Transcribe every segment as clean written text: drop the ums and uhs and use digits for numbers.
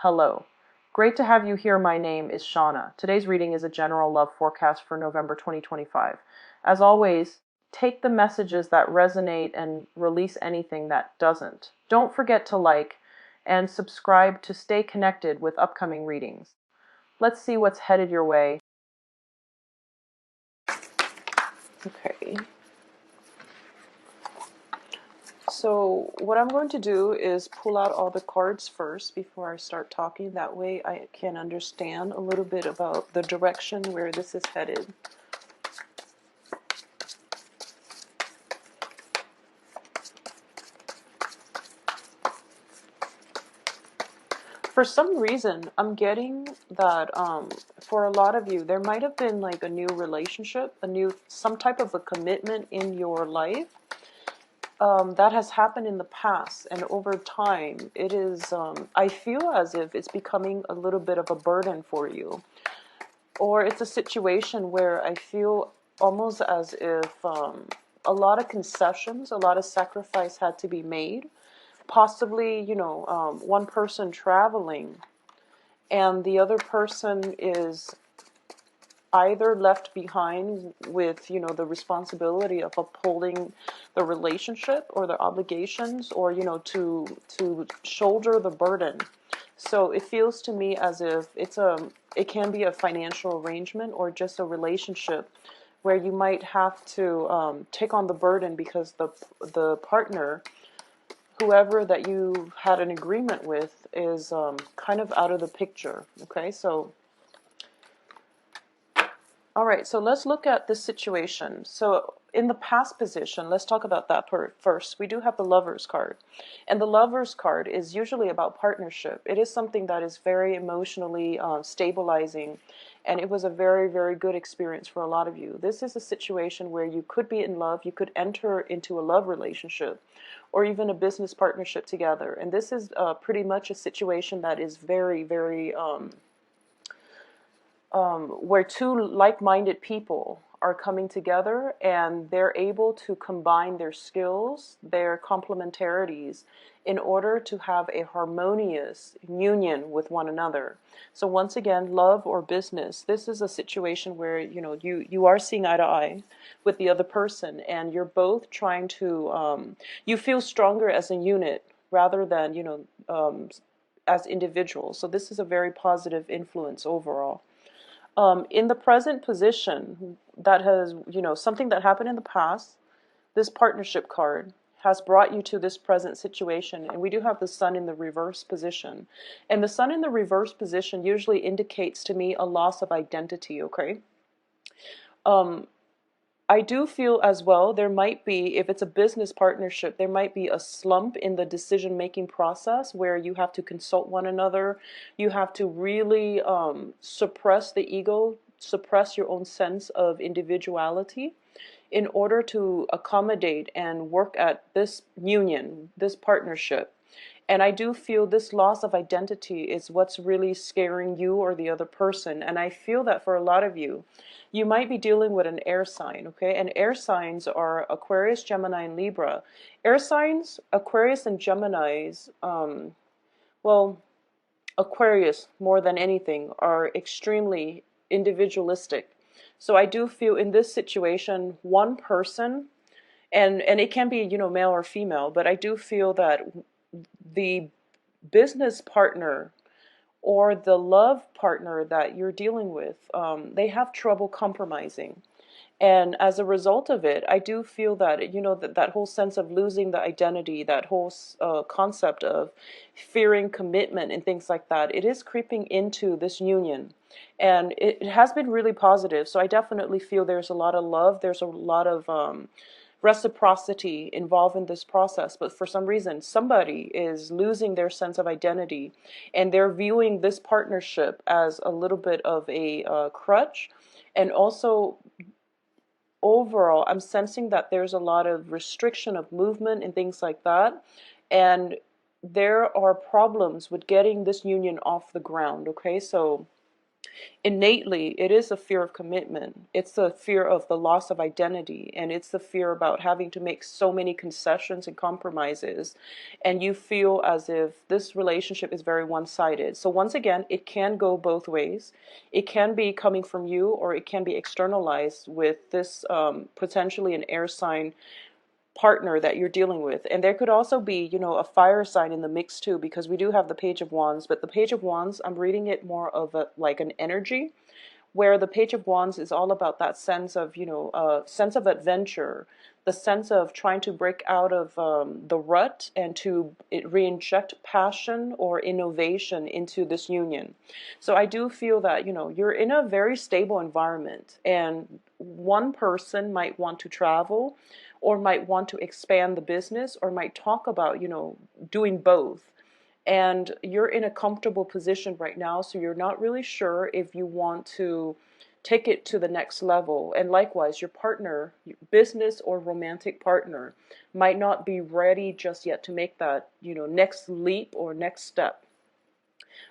Hello. Great to have you here. My name is Shauna. Today's reading is a general love forecast for November 2025. As always, take the messages that resonate and release anything that doesn't. Don't forget to like and subscribe to stay connected with upcoming readings. Let's see what's headed your way. Okay. So what I'm going to do is pull out all the cards first before I start talking. That way I can understand a little bit about the direction where this is headed. For some reason, I'm getting that for a lot of you, there might have been like a new relationship, some type of a commitment in your life that has happened in the past, and over time, it is. I feel as if it's becoming a little bit of a burden for you, or it's a situation where I feel almost as if a lot of concessions, a lot of sacrifice had to be made. Possibly, one person traveling and the other person is either left behind with, the responsibility of upholding the relationship or the obligations, or, to shoulder the burden. So it feels to me as if it can be a financial arrangement or just a relationship where you might have to take on the burden because the partner, whoever that you had an agreement with, is kind of out of the picture. Okay, so all right, so let's look at this situation. So in the past position, let's talk about that first. We do have the Lovers card. And the Lovers card is usually about partnership. It is something that is very emotionally stabilizing. And it was a very, very good experience for a lot of you. This is a situation where you could be in love. You could enter into a love relationship or even a business partnership together. And this is pretty much a situation that is very, very... where two like-minded people are coming together and they're able to combine their skills, their complementarities, in order to have a harmonious union with one another. So once again, love or business, this is a situation where you are seeing eye to eye with the other person, and you're both trying to you feel stronger as a unit rather than as individuals. So this is a very positive influence overall. In the present position, that has, something that happened in the past, this partnership card has brought you to this present situation. And we do have the Sun in the reverse position. And the Sun in the reverse position usually indicates to me a loss of identity, okay? I do feel as well there might be, if it's a business partnership, there might be a slump in the decision-making process where you have to consult one another. You have to really suppress the ego, suppress your own sense of individuality in order to accommodate and work at this union, this partnership. And I do feel this loss of identity is what's really scaring you or the other person. And I feel that for a lot of you, you might be dealing with an air sign, okay? And air signs are Aquarius, Gemini, and Libra. Air signs, Aquarius and Geminis, well, Aquarius more than anything, are extremely individualistic. So I do feel in this situation, one person, and it can be, male or female, but I do feel that the business partner or the love partner that you're dealing with, they have trouble compromising. And as a result of it, I do feel that, that whole sense of losing the identity, that whole concept of fearing commitment and things like that, it is creeping into this union. And it has been really positive. So I definitely feel there's a lot of love. There's a lot of reciprocity involved in this process, but for some reason somebody is losing their sense of identity and they're viewing this partnership as a little bit of a crutch. And also overall I'm sensing that there's a lot of restriction of movement and things like that, and there are problems with getting this union off the ground. Okay, so innately it is a fear of commitment. It's a fear of the loss of identity, and it's the fear about having to make so many concessions and compromises, and you feel as if this relationship is very one-sided. So once again, it can go both ways. It can be coming from you, or it can be externalized with this potentially an air sign partner that you're dealing with. And there could also be, a fire sign in the mix too, because we do have the Page of Wands, but the Page of Wands, I'm reading it more of a like an energy, where the Page of Wands is all about that sense of, sense of adventure, the sense of trying to break out of the rut and to re-inject passion or innovation into this union. So I do feel that, you're in a very stable environment, and one person might want to travel or might want to expand the business or might talk about, doing both. And you're in a comfortable position right now, so you're not really sure if you want to take it to the next level. And likewise, your partner, business or romantic partner, might not be ready just yet to make that, next leap or next step.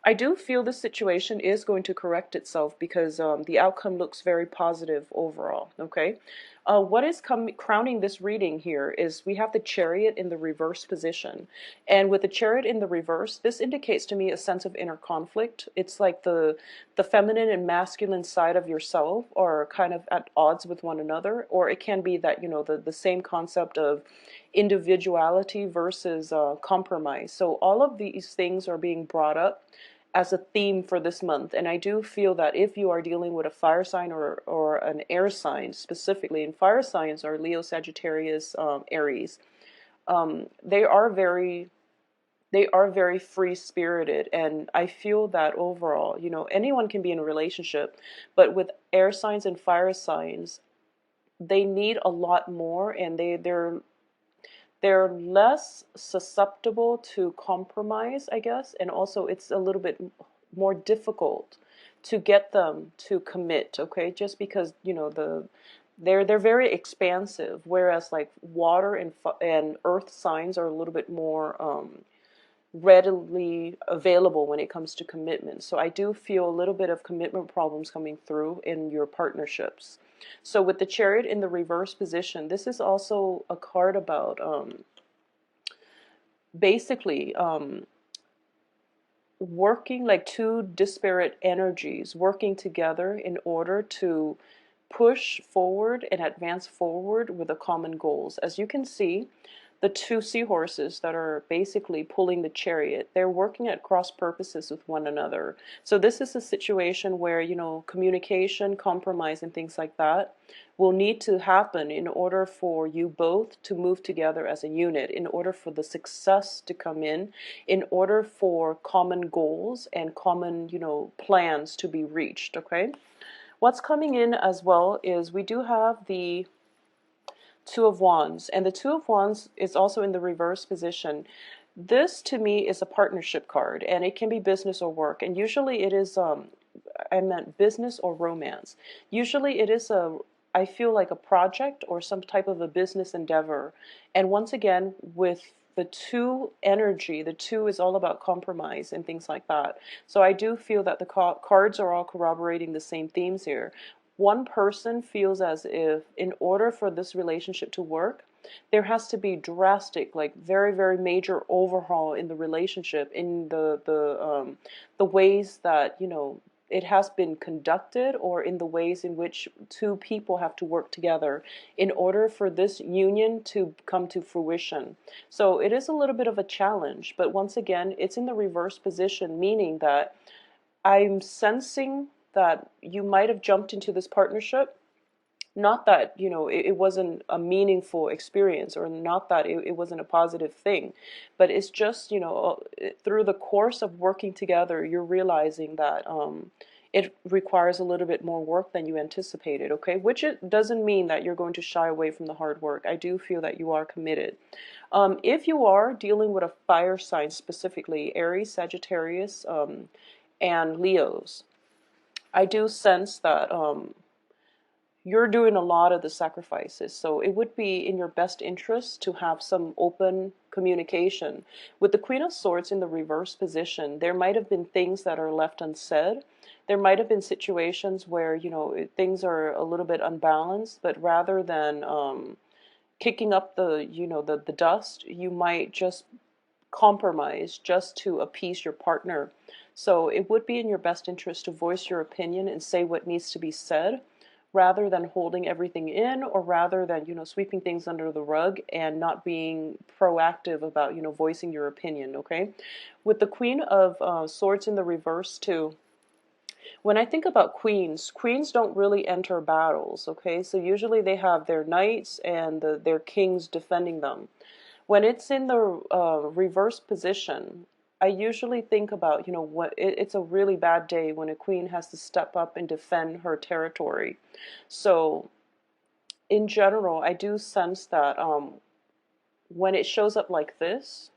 I do feel this situation is going to correct itself, because the outcome looks very positive overall. Okay. What is crowning this reading here is we have the Chariot in the reverse position. And with the Chariot in the reverse, this indicates to me a sense of inner conflict. It's like the feminine and masculine side of yourself are kind of at odds with one another. Or it can be that, the same concept of individuality versus compromise. So all of these things are being brought up as a theme for this month. And I do feel that if you are dealing with a fire sign or an air sign specifically, and fire signs are Leo, Sagittarius, Aries, they are very free spirited. And I feel that overall, anyone can be in a relationship, but with air signs and fire signs, they need a lot more, and they're less susceptible to compromise, I guess, and also it's a little bit more difficult to get them to commit, okay? Just because, they're very expansive, whereas like water and earth signs are a little bit more readily available when it comes to commitment. So I do feel a little bit of commitment problems coming through in your partnerships. So with the Chariot in the reverse position, this is also a card about basically working like two disparate energies working together in order to push forward and advance forward with the common goals. As you can see, the two seahorses that are basically pulling the chariot, they're working at cross purposes with one another. So this is a situation where, communication, compromise, and things like that will need to happen in order for you both to move together as a unit, in order for the success to come in order for common goals and common, plans to be reached, okay? What's coming in as well is we do have the Two of Wands, and the Two of Wands is also in the reverse position. This to me is a partnership card, and it can be business or work, and usually it is I meant business or romance. Usually it is I feel like a project or some type of a business endeavor. And once again, with the two energy, the two is all about compromise and things like that. So I do feel that the cards are all corroborating the same themes here. One person feels as if in order for this relationship to work, there has to be drastic, like very, very major overhaul in the relationship, in the ways that, it has been conducted, or in the ways in which two people have to work together in order for this union to come to fruition. So it is a little bit of a challenge, but once again, it's in the reverse position, meaning that I'm sensing that you might have jumped into this partnership, not that, it wasn't a meaningful experience, or not that it wasn't a positive thing, but it's just, through the course of working together, you're realizing that it requires a little bit more work than you anticipated, okay? Which it doesn't mean that you're going to shy away from the hard work. I do feel that you are committed. If you are dealing with a fire sign, specifically Aries, Sagittarius, and Leos, I do sense that you're doing a lot of the sacrifices. So it would be in your best interest to have some open communication. With the Queen of Swords in the reverse position, there might have been things that are left unsaid, there might have been situations where, things are a little bit unbalanced, but rather than kicking up the dust, you might just compromise just to appease your partner. So it would be in your best interest to voice your opinion and say what needs to be said, rather than holding everything in, or rather than, sweeping things under the rug and not being proactive about, voicing your opinion, okay? With the Queen of Swords in the reverse too, when I think about queens, queens don't really enter battles, okay? So usually they have their knights and their kings defending them. When it's in the reverse position, I usually think about, it's a really bad day when a queen has to step up and defend her territory. So in general, I do sense that when it shows up like this,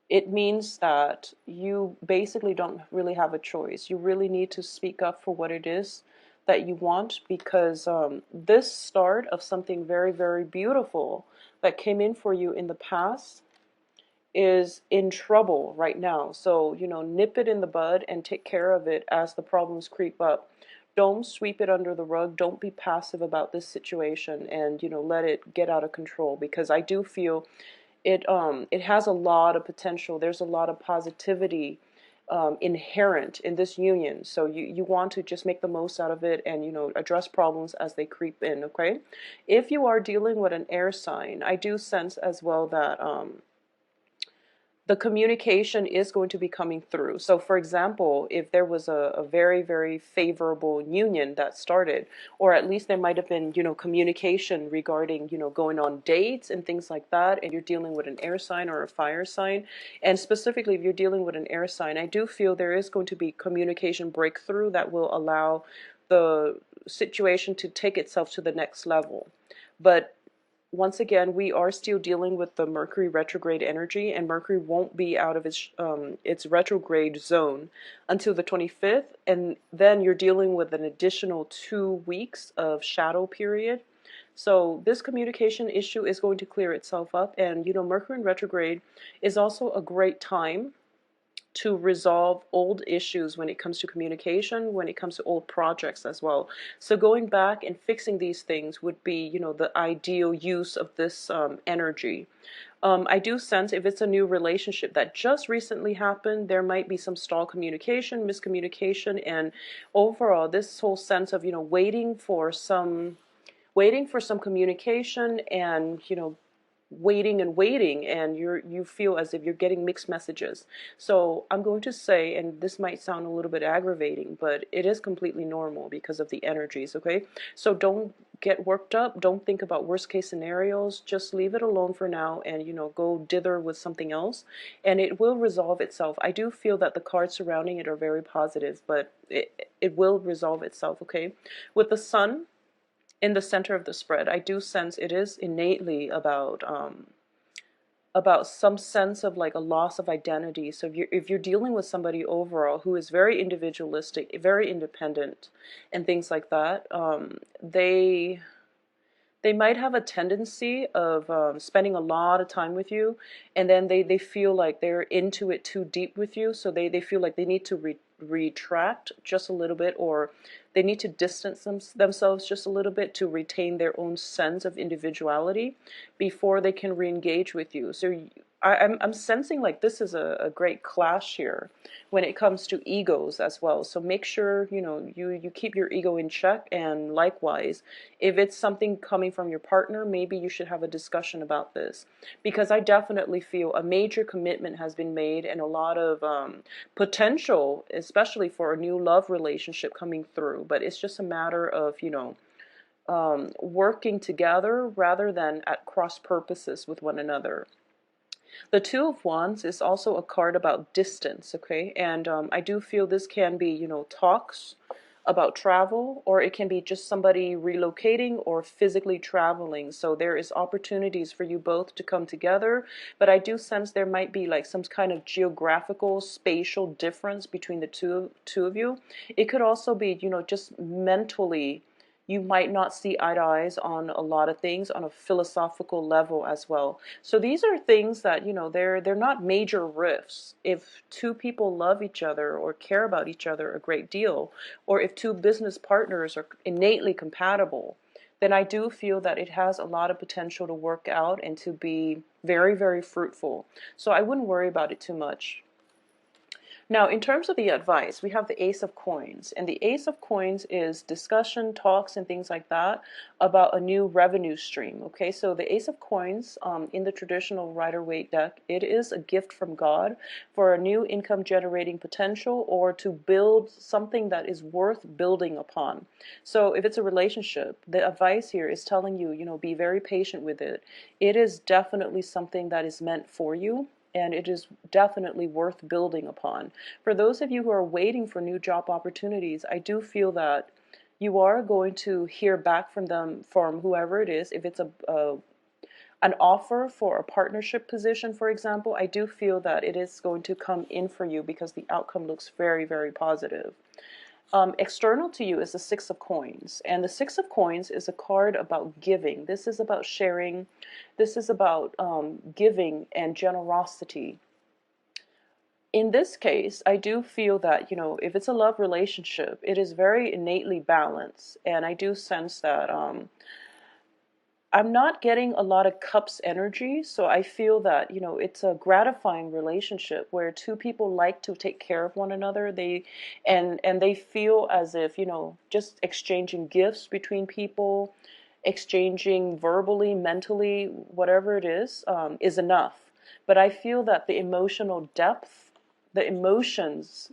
it means that you basically don't really have a choice. You really need to speak up for what it is that you want, because this start of something very, very beautiful that came in for you in the past is in trouble right now. So, nip it in the bud and take care of it as the problems creep up. Don't sweep it under the rug. Don't be passive about this situation and, let it get out of control, because I do feel it has a lot of potential. There's a lot of positivity inherent in this union. So you want to just make the most out of it and, address problems as they creep in, okay? If you are dealing with an air sign, I do sense as well that the communication is going to be coming through. So for example, if there was a very, very favorable union that started, or at least there might have been, communication regarding, going on dates and things like that, and you're dealing with an air sign or a fire sign, and specifically if you're dealing with an air sign, I do feel there is going to be communication breakthrough that will allow the situation to take itself to the next level. But once again, we are still dealing with the Mercury retrograde energy, and Mercury won't be out of its retrograde zone until the 25th, and then you're dealing with an additional 2 weeks of shadow period. So this communication issue is going to clear itself up, and Mercury in retrograde is also a great time to resolve old issues when it comes to communication, when it comes to old projects as well. So going back and fixing these things would be, the ideal use of this energy. I do sense if it's a new relationship that just recently happened, there might be some stall communication, miscommunication, and overall this whole sense of, waiting for some communication, and waiting and waiting, and you feel as if you're getting mixed messages. So I'm going to say, and this might sound a little bit aggravating, but it is completely normal because of the energies, okay? So don't get worked up, don't think about worst case scenarios, just leave it alone for now, and go dither with something else, and it will resolve itself. I do feel that the cards surrounding it are very positive, but it will resolve itself, okay? With the sun in the center of the spread, I do sense it is innately about some sense of like a loss of identity. So if you're dealing with somebody overall who is very individualistic, very independent, and things like that, they might have a tendency of spending a lot of time with you, and then they feel like they're into it too deep with you, so they feel like they need to retract just a little bit, or they need to distance themselves just a little bit to retain their own sense of individuality before they can re-engage with you. So I'm sensing like this is a great clash here when it comes to egos as well. So make sure you keep your ego in check, and likewise, if it's something coming from your partner, maybe you should have a discussion about this, because I definitely feel a major commitment has been made and a lot of potential, especially for a new love relationship coming through. But it's just a matter of working together rather than at cross purposes with one another. The Two of Wands is also a card about distance, okay? And I do feel this can be, talks about travel, or it can be just somebody relocating or physically traveling. So there is opportunities for you both to come together, but I do sense there might be like some kind of geographical, spatial difference between the two of you. It could also be, just mentally You might not see eye to eyes on a lot of things on a philosophical level as well. So these are things that, they're not major rifts. If two people love each other or care about each other a great deal, or if two business partners are innately compatible, then I do feel that it has a lot of potential to work out and to be very, very fruitful. So I wouldn't worry about it too much. Now, in terms of the advice, we have the Ace of Coins, and the Ace of Coins is discussion, talks, and things like that about a new revenue stream. Okay, so the Ace of Coins, in the traditional Rider-Waite deck, it is a gift from God for a new income generating potential or to build something that is worth building upon. So if it's a relationship, the advice here is telling you, be very patient with it. It is definitely something that is meant for you, and it is definitely worth building upon. For those of you who are waiting for new job opportunities, I do feel that you are going to hear back from them, from whoever it is. If it's an offer for a partnership position, for example, I do feel that it is going to come in for you because the outcome looks very, very positive. External to you is the Six of Coins, and the Six of Coins is a card about giving. This is about sharing. This is about giving and generosity. In this case, I do feel that, if it's a love relationship, it is very innately balanced, and I do sense that I'm not getting a lot of cups energy, so I feel that, it's a gratifying relationship where two people like to take care of one another. And they feel as if, just exchanging gifts between people, exchanging verbally, mentally, whatever it is enough. But I feel that the emotional depth, the emotions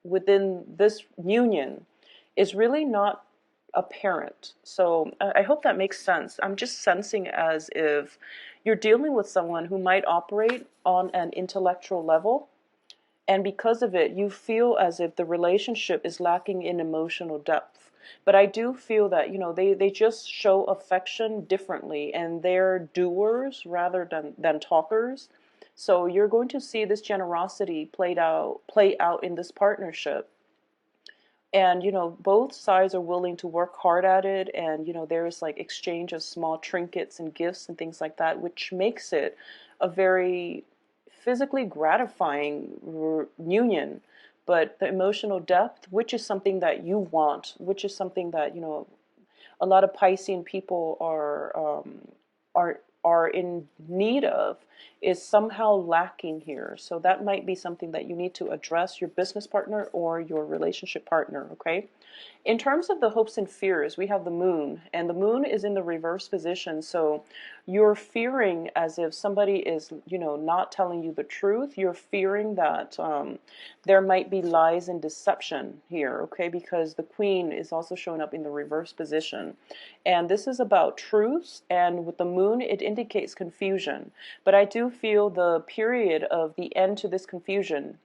within this union is really not apparent. So I hope that makes sense. I'm just sensing as if you're dealing with someone who might operate on an intellectual level, and because of it, you feel as if the relationship is lacking in emotional depth. But I do feel that, they just show affection differently, and they're doers rather than talkers. So you're going to see this generosity play out in this partnership. And both sides are willing to work hard at it, and there is like exchange of small trinkets and gifts and things like that, which makes it a very physically gratifying union. But the emotional depth, which is something that you want, which is something that a lot of Piscean people are in need of, is somehow lacking here. So that might be something that you need to address your business partner or your relationship partner, okay? In terms of the hopes and fears, we have the moon, and the moon is in the reverse position. So you're fearing as if somebody is, not telling you the truth. You're fearing that there might be lies and deception here, okay? Because the queen is also showing up in the reverse position. And this is about truths, and with the moon, it indicates confusion. But I do feel the period of the end to this confusion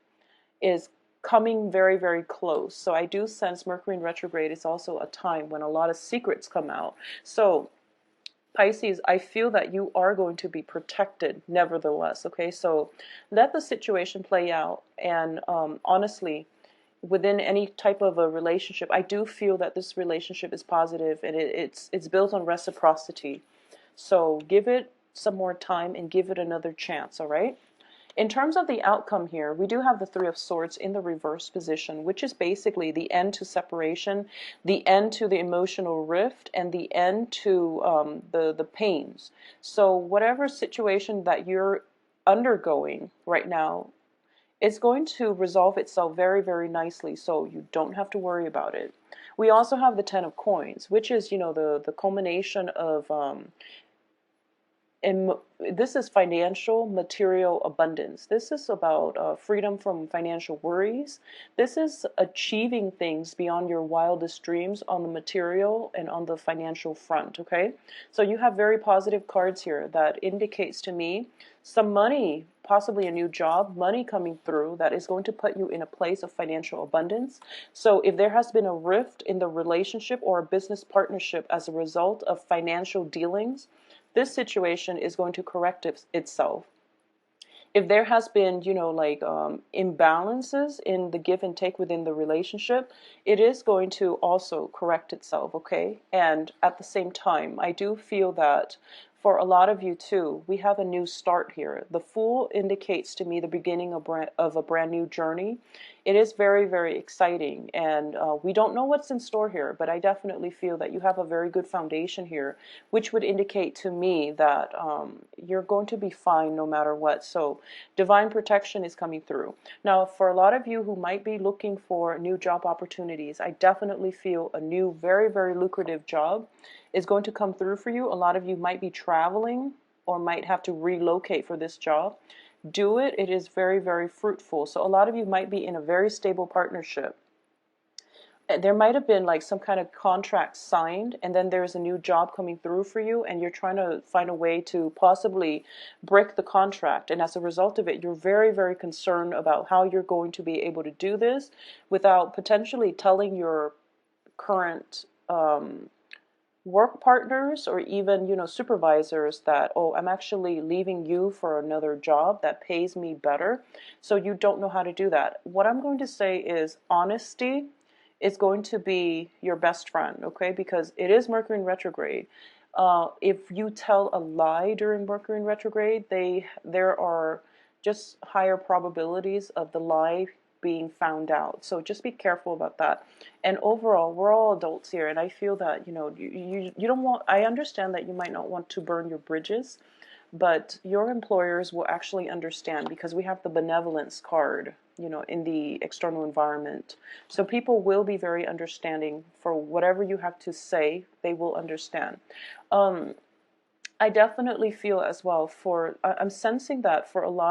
is coming very, very close. So I do sense Mercury in retrograde is also a time when a lot of secrets come out. So Pisces, I feel that you are going to be protected nevertheless, okay? So let the situation play out, and honestly, within any type of a relationship, I do feel that this relationship is positive, and it's built on reciprocity. So give it some more time and give it another chance, all right? In terms of the outcome here, we do have the Three of Swords in the reverse position, which is basically the end to separation, the end to the emotional rift, and the end to the pains. So whatever situation that you're undergoing right now, it's going to resolve itself very, very nicely, so you don't have to worry about it. We also have the Ten of Coins, which is, the culmination of and this is financial, material abundance. This is about freedom from financial worries. This is achieving things beyond your wildest dreams on the material and on the financial front, okay? So you have very positive cards here that indicates to me some money, possibly a new job, money coming through that is going to put you in a place of financial abundance. So if there has been a rift in the relationship or a business partnership as a result of financial dealings, this situation is going to correct itself. If there has been, like imbalances in the give and take within the relationship, it is going to also correct itself, okay? And at the same time, I do feel that for a lot of you too, we have a new start here. The Fool indicates to me the beginning of a brand new journey. It is very, very exciting, and we don't know what's in store here, but I definitely feel that you have a very good foundation here, which would indicate to me that you're going to be fine no matter what. So divine protection is coming through. Now, for a lot of you who might be looking for new job opportunities, I definitely feel a new, very, very lucrative job is going to come through for you. A lot of you might be traveling or might have to relocate for this job. Do it. It is very, very fruitful. So a lot of you might be in a very stable partnership. There might have been like some kind of contract signed, and then there's a new job coming through for you, and you're trying to find a way to possibly break the contract. And as a result of it, you're very, very concerned about how you're going to be able to do this without potentially telling your current work partners or even, supervisors that, oh, I'm actually leaving you for another job that pays me better. So you don't know how to do that. What I'm going to say is honesty is going to be your best friend, okay? Because it is Mercury in retrograde. If you tell a lie during Mercury in retrograde, there are just higher probabilities of the lie being found out. So just be careful about that. And overall, we're all adults here, and I feel that, you don't want, I understand that you might not want to burn your bridges, but your employers will actually understand because we have the benevolence card, in the external environment. So people will be very understanding for whatever you have to say. They will understand. I definitely feel as well I'm sensing that for a lot